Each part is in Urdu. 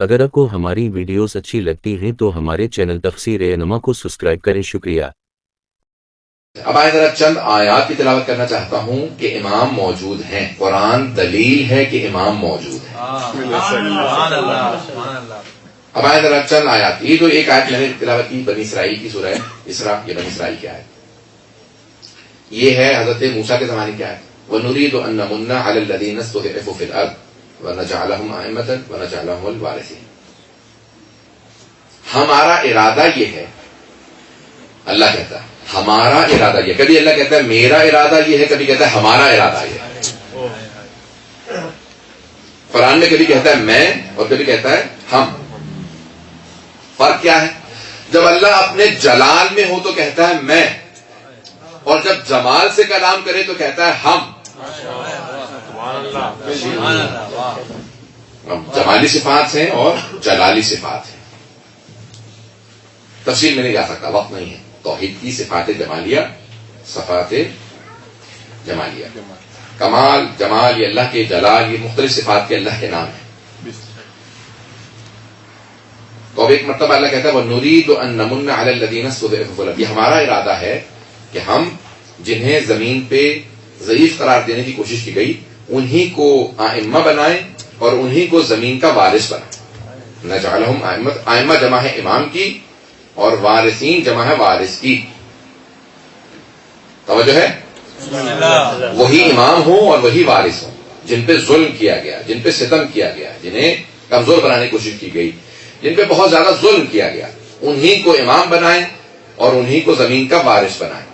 اگر آپ کو ہماری ویڈیوز اچھی لگتی ہیں تو ہمارے چینل تفسیر انما کو سبسکرائب کریں. شکریہ. اب آئے ذرا چند آیات کی تلاوت کرنا چاہتا ہوں کہ امام موجود ہیں. قرآن دلیل ہے کہ امام موجود ہے. اب آئے ذرا چند آیات. یہ جو ایک آیت میں نے تلاوت کی بنی اسرائیل کی سورہ اسراء، یہ بنی اسرائیل کی آیت. یہ ہے حضرت موسیٰ کے زمانے کی آیت. وَنُرِيدُ أَن نَّمُنَّ عَلَى الَّذِينَ اسْتُضْعِفُوا فِي الْأَرْضِ وَنَجْعَلَهُمْ أَئِمَّةً وَنَجْعَلَهُمُ الْوَارِثِينَ. ہمارا ارادہ یہ ہے، اللہ کہتا ہے ہمارا ارادہ یہ. کبھی اللہ کہتا ہے میرا ارادہ یہ ہے، کبھی کہتا ہے ہمارا ارادہ یہ ہے. قرآن میں کبھی کہتا ہے میں اور کبھی کہتا ہے ہم. فرق کیا ہے؟ جب اللہ اپنے جلال میں ہو تو کہتا ہے میں، اور جب جمال سے کلام کرے تو کہتا ہے ہم. جمالی صفات ہیں اور جلالی صفات ہیں. تفصیل میں نہیں جا سکتا، وقت نہیں ہے. توحید کی صفات جمالیہ، صفات جمالیہ، کمال، جمال یہ اللہ کے، جلال یہ مختلف صفات کے اللہ کے نام ہیں. تو اب ایک مرتبہ اللہ کہتا ہے وَنُرِيدُ أَن نَّمُنَّ عَلَى الَّذِينَ اسْتُضْعِفُوا فِي الْأَرْضِ. یہ ہمارا ارادہ ہے کہ ہم جنہیں زمین پہ ضعیف قرار دینے کی کوشش کی گئی انہی کو ائمہ بنائیں اور انہی کو زمین کا وارث بنائیں. نجعلہم ائمہ، ائمہ جمع ہے امام کی اور وارثین جمع ہے وارث کی. توجہ ہے؟ وہی امام ہوں اور وہی وارث ہوں. جن پہ ظلم کیا گیا، جن پہ ستم کیا گیا، جنہیں کمزور بنانے کی کوشش کی گئی، جن پہ بہت زیادہ ظلم کیا گیا، انہی کو امام بنائیں اور انہی کو زمین کا وارث بنائیں.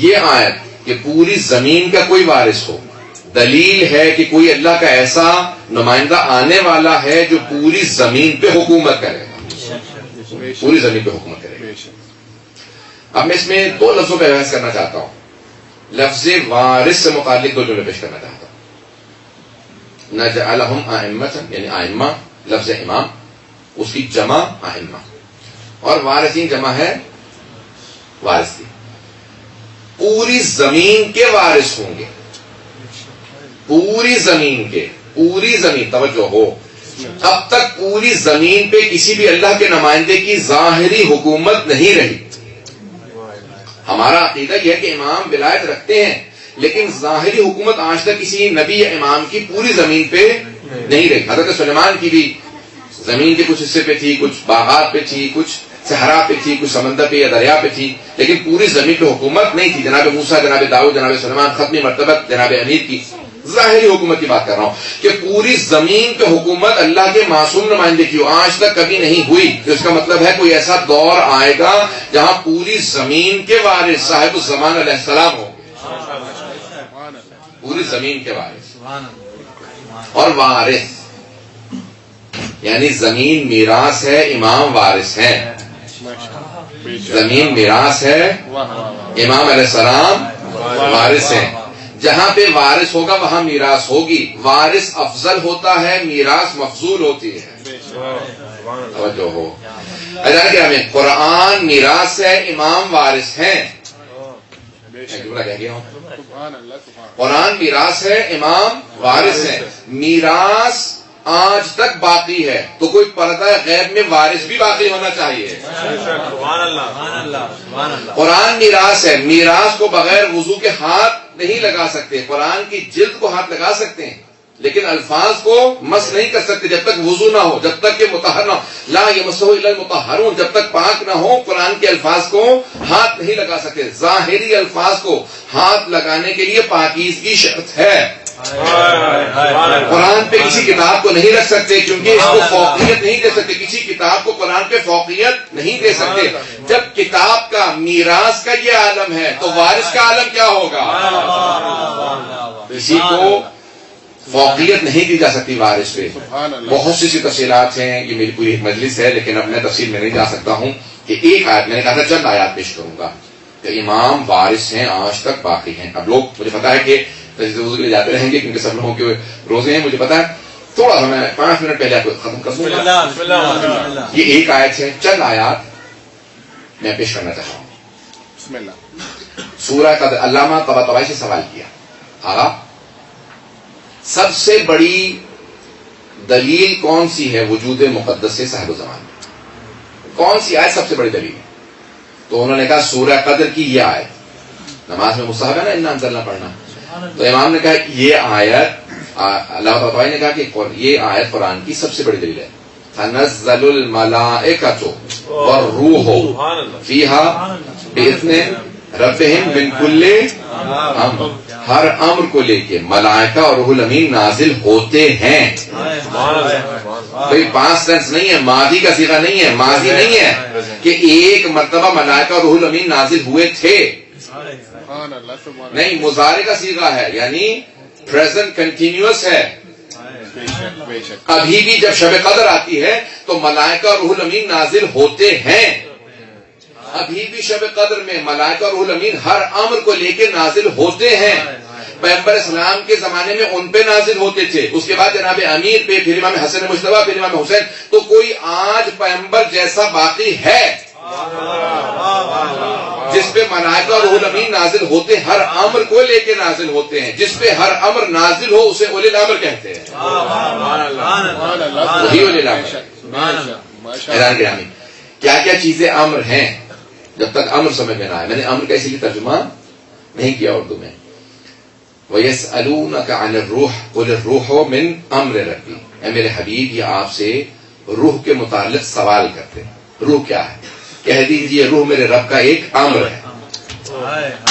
یہ آیت کہ پوری زمین کا کوئی وارث ہو، دلیل ہے کہ کوئی اللہ کا ایسا نمائندہ آنے والا ہے جو پوری زمین پہ حکومت کرے گا، پوری زمین پہ حکومت کرے گا. اب میں اس میں دو لفظوں پہ بحث کرنا چاہتا ہوں. لفظ وارث سے متعلق دو جملے پیش کرنا چاہتا ہوں. نجعلہم ائمۃ یعنی ائمہ، لفظ امام اس کی جمع ائمہ، اور وارثین جمع ہے وارث کی. پوری زمین کے وارث ہوں گے، پوری زمین کے، پوری زمین. توجہ ہو، اب تک پوری زمین پہ کسی بھی اللہ کے نمائندے کی ظاہری حکومت نہیں رہی. ہمارا عقیدہ یہ ہے کہ امام ولایت رکھتے ہیں، لیکن ظاہری حکومت آج تک کسی نبی یا امام کی پوری زمین پہ نہیں رہی. حضرت سلیمان کی بھی زمین کے کچھ حصے پہ تھی، کچھ باغات پہ تھی، کچھ صحرا پہ تھی، کچھ سمندر پہ یا دریا پہ تھی، لیکن پوری زمین پہ حکومت نہیں تھی. جناب موسیٰ، جناب داؤد، جناب سلیمان، ختمی مرتبت جناب امیر کی ظاہری حکومت کی بات کر رہا ہوں کہ پوری زمین پہ حکومت اللہ کے معصوم نمائندے کی آج تک کبھی نہیں ہوئی. تو اس کا مطلب ہے کوئی ایسا دور آئے گا جہاں پوری زمین کے وارث صاحب الزمان علیہ السلام ہوں گے. پوری زمین کے وارث اور وارث یعنی زمین میراث ہے، امام وارث ہیں. زمین میراث ہے، امام علیہ السلام وارث ہیں. جہاں پہ وارث ہوگا وہاں میراث ہوگی. وارث افضل ہوتا ہے، میراث مفضول ہوتی ہے. توجہ ہو، کیا ہمیں قرآن میراث ہے، امام وارث ہیں. قرآن میراث ہے، امام وارث ہیں. میراث آج تک باقی ہے تو کوئی پردہ غیب میں وارث بھی باقی ہونا چاہیے. قرآن میراث ہے، میراث کو بغیر وضو کے ہاتھ نہیں لگا سکتے. قرآن کی جلد کو ہاتھ لگا سکتے ہیں لیکن الفاظ کو مس نہیں کر سکتے جب تک وضو نہ ہو، جب تک کہ مطہر نہ ہو. لا یمسہ الا المطہرون، جب تک پاک نہ ہو قرآن کے الفاظ کو ہاتھ نہیں لگا سکتے. ظاہری الفاظ کو ہاتھ لگانے کے لیے پاکیزگی شرط ہے. قرآن پہ کسی کتاب کو نہیں رکھ سکتے کیونکہ اس کو فوقیت نہیں دے سکتے. کسی کتاب کو قرآن پہ فوقیت نہیں دے سکتے. جب کتاب کا میراث کا یہ عالم ہے تو وارث کا عالم کیا ہوگا؟ کسی کو فوقیت نہیں دی جا سکتی وارث پہ. بہت سی تفصیلات ہیں، یہ میری پوری ایک مجلس ہے لیکن اب میں تفصیل میں نہیں جا سکتا ہوں. کہ ایک آیت میں نے کہا تھا چند آیات پیش کروں گا کہ امام وارث ہیں، آج تک باقی ہیں. اب لوگ مجھے پتا ہے کہ تجدید وضو کے لیے جاتے رہیں گے کیونکہ سب لوگوں کے روزے ہیں، مجھے پتا ہے. تھوڑا سا میں 5 منٹ پہلے آپ کو ختم کر دوں گا. یہ ایک آیت ہے، چند آیات میں پیش کرنا چاہتا ہوں. سورہ قدر. علامہ طباطبائی سے سوال کیا، آغا سب سے بڑی دلیل کون سی ہے وجود مقدس سے صاحب زمان میں؟ کون سی آیت سب سے بڑی دلیل ہے؟ تو انہوں نے کہا سورہ قدر کی یہ آیت، نماز میں مستحب ہے نا انا انزلنا پڑھنا، تو امام نے کہا یہ آیت، اللہ تعالیٰ نے کہا کہ یہ آیت قرآن کی سب سے بڑی دلیل ہے. تنزل الملائکۃ والروح فیہا بإذن ربہم من کل امر، ہر امر کو لے کے ملائکہ اور روح الامین نازل ہوتے ہیں. کوئی پاسٹ ٹینس نہیں ہے، ماضی کا صیغہ نہیں ہے، ماضی نہیں ہے کہ ایک مرتبہ ملائکہ اور روح الامین نازل ہوئے تھے، نہیں، مضارع کا صیغہ ہے، یعنی پریزنٹ کنٹینیوس ہے. ابھی بھی جب شب قدر آتی ہے تو ملائکہ اور روح الامین نازل ہوتے ہیں. ابھی بھی شب قدر میں ملائکہ اور روح الامین ہر امر کو لے کے نازل ہوتے ہیں. پیغمبر اسلام کے زمانے میں ان پہ نازل ہوتے تھے، اس کے بعد جناب امیر پہ، پھر امام حسن مجتبیٰ، پھر امام حسین. تو کوئی آج پیغمبر جیسا باقی ہے جس پہ ملائکہ اور روح الامین نازل ہوتے، ہر امر کو لے کے نازل ہوتے ہیں. جس پہ ہر امر نازل ہو اسے اولی الامر کہتے ہیں. وہی اولی الامر. حیران گرامی، کیا کیا چیزیں امر ہیں جب تک امر سمجھ میں نہ آئے. میں نے امر کا اسی لیے ترجمہ نہیں کیا اردو میں. وَيَسْأَلُونَكَ عَنِ الرُّوحِ قُلِ الرُّوحُ مِنْ أَمْرِ رَبِّي. اے میرے حبیب، یہ آپ سے روح کے متعلق سوال کرتے ہیں. روح کیا ہے؟ کہہ دیجئے روح میرے رب کا ایک امر ہے.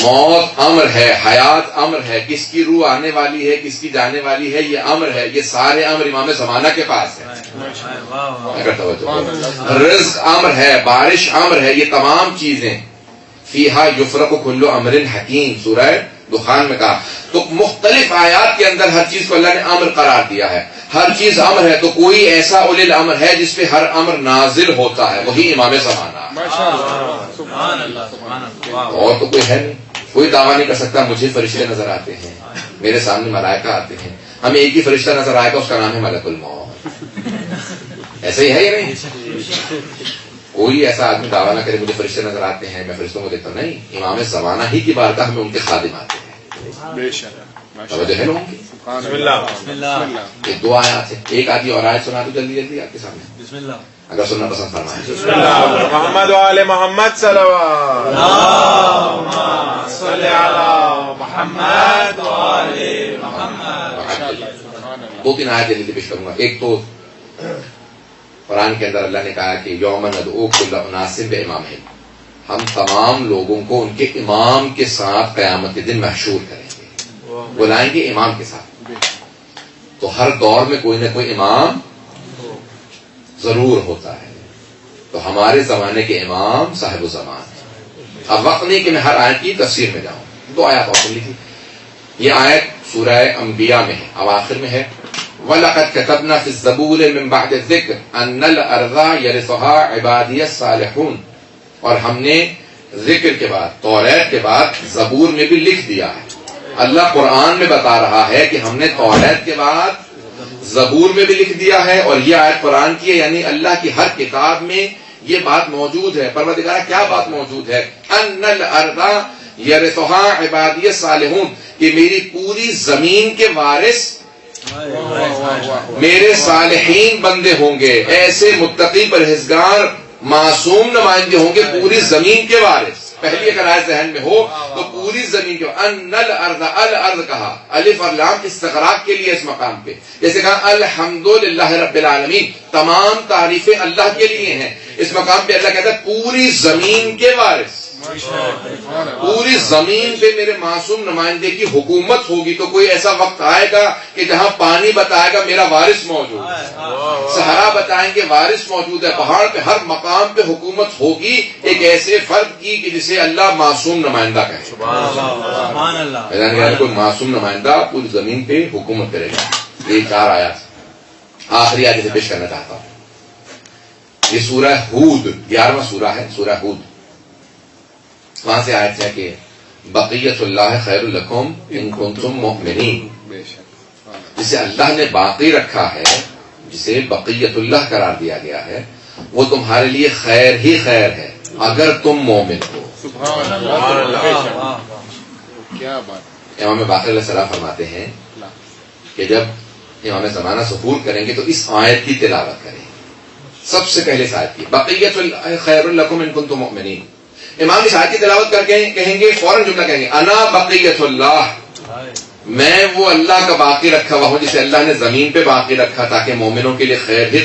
موت امر ہے، حیات امر ہے، کس کی روح آنے والی ہے، کس کی جانے والی ہے، یہ امر ہے. یہ سارے امر امام زمانہ کے پاس ہے. رزق امر ہے، بارش امر ہے. یہ تمام چیزیں فیہا یفرق کل امر حکیم، سورہ دخان میں کہا. تو مختلف آیات کے اندر ہر چیز کو اللہ نے امر قرار دیا ہے. ہر چیز امر ہے تو کوئی ایسا اولی الامر ہے جس پہ ہر امر نازل ہوتا ہے، وہی امام زمانہ. اور تو کوئی ہے نہیں. کوئی دعویٰ نہیں کر سکتا مجھے فرشتے نظر آتے ہیں، میرے سامنے ملائکہ آتے ہیں. ہمیں ایک ہی فرشتہ نظر آئے گا، اس کا نام ہے ملک الموت. ایسے ہی ہے یا نہیں؟ کوئی ایسا آدمی دعویٰ نہ کرے مجھے فرشتے نظر آتے ہیں، میں فرشتوں کو دیکھتا ہوں. نہیں، امام زمانہ ہی کی بارگاہ میں ان کے خادم آتے ہیں. بے شک. توجہ ہے لوگوں کی. بسم اللہ. یہ دو آیات ہیں. ایک آدھی اور آیت سنا دو جلدی جلدی آپ کے سامنے، بسم اللہ. اگر سننا پسند فرمائیں. بسم اللہ. محمد و آل محمد صلوات. اللہم صل علی محمد و آل محمد. دو تین آیت جلدی پیش کروں گا. ایک تو قرآن کے اندر اللہ نے کہا کہ یوم ندعو کل اناس بامامہم، ہم تمام لوگوں کو ان کے امام کے ساتھ قیامت کے دن محشور کریں گے، بلائیں گے امام کے ساتھ. تو ہر دور میں کوئی نہ کوئی امام ضرور ہوتا ہے. تو ہمارے زمانے کے امام صاحب زمان. اب وقت نہیں کہ میں ہر آیت کی تفسیر میں جاؤں. دو آیات اور سن لیجیے. یہ آیت سورہ انبیاء میں ہے، اواخر میں ہے. وَلَقَدْ كَتَبْنَا فِي الزَّبُورِ مِن بَعْدِ الذِّكْرِ أَنَّ الْأَرْضَ يَرِثُهَا عِبَادِيَ الصَّالِحُونَ. اور ہم نے ذکر کے بعد، توریت کے بعد زبور میں بھی لکھ دیا ہے. اللہ قرآن میں بتا رہا ہے کہ ہم نے توریت کے بعد زبور میں بھی لکھ دیا ہے. اور یہ آیت قرآن کی ہے، یعنی اللہ کی ہر کتاب میں یہ بات موجود ہے. پروردگار کیا بات موجود ہے؟ ان الارض یرثها عبادی الصالحون، کہ میری پوری زمین کے وارث میرے صالحین بندے ہوں گے. ایسے متقی پرہیزگار معصوم نمائندے ہوں گے پوری زمین کے وارث. پہلی اگر آیت ذہن میں ہو تو پوری زمین کے ان الارض، الارض کہا الف اور لام استغراق کے لیے اس مقام پہ. جیسے کہا الحمدللہ رب العالمین، تمام تعریفیں اللہ کے لیے ہیں. اس مقام پہ اللہ کہتا ہے پوری زمین کے وارث. پوری زمین پہ میرے معصوم نمائندے کی حکومت ہوگی. تو کوئی ایسا وقت آئے گا کہ جہاں پانی بتائے گا میرا وارث موجود ہے، صحرا بتائیں گے وارث موجود ہے، پہاڑ پہ ہر مقام پہ حکومت ہوگی ایک ایسے فرد کی کہ جسے اللہ معصوم نمائندہ کہے. سبحان اللہ. یعنی کوئی معصوم نمائندہ پوری زمین پہ حکومت کرے گا. یہ 4 آیات. آخری آیت سے پیش کرنا چاہتا ہوں. یہ سورہ ہود 11واں سورہ ہے، سورہ ہود. وہاں سے آیت ہے کہ بقیت اللہ خیر لکم ان کنتم مؤمنین. جسے اللہ نے باقی رکھا ہے، جسے بقیت اللہ قرار دیا گیا ہے، وہ تمہارے لیے خیر ہی خیر ہے اگر تم مومن ہو. سبحان اللہ. کیا بات. امام باقر علیہ السلام فرماتے ہیں کہ جب امام زمانہ ظہور کریں گے تو اس آیت کی تلاوت کریں. سب سے پہلے اس آیت کی بقیت خیر لکم ان کنتم مؤمنین. امام اس آیت کی تلاوت کر کے کہیں گے، فوراً جملہ کہیں گے انا بقیت اللہ، میں وہ اللہ کا باقی رکھا ہوا ہوں جسے اللہ نے زمین پہ باقی رکھا تاکہ مومنوں کے لیے خیر ہی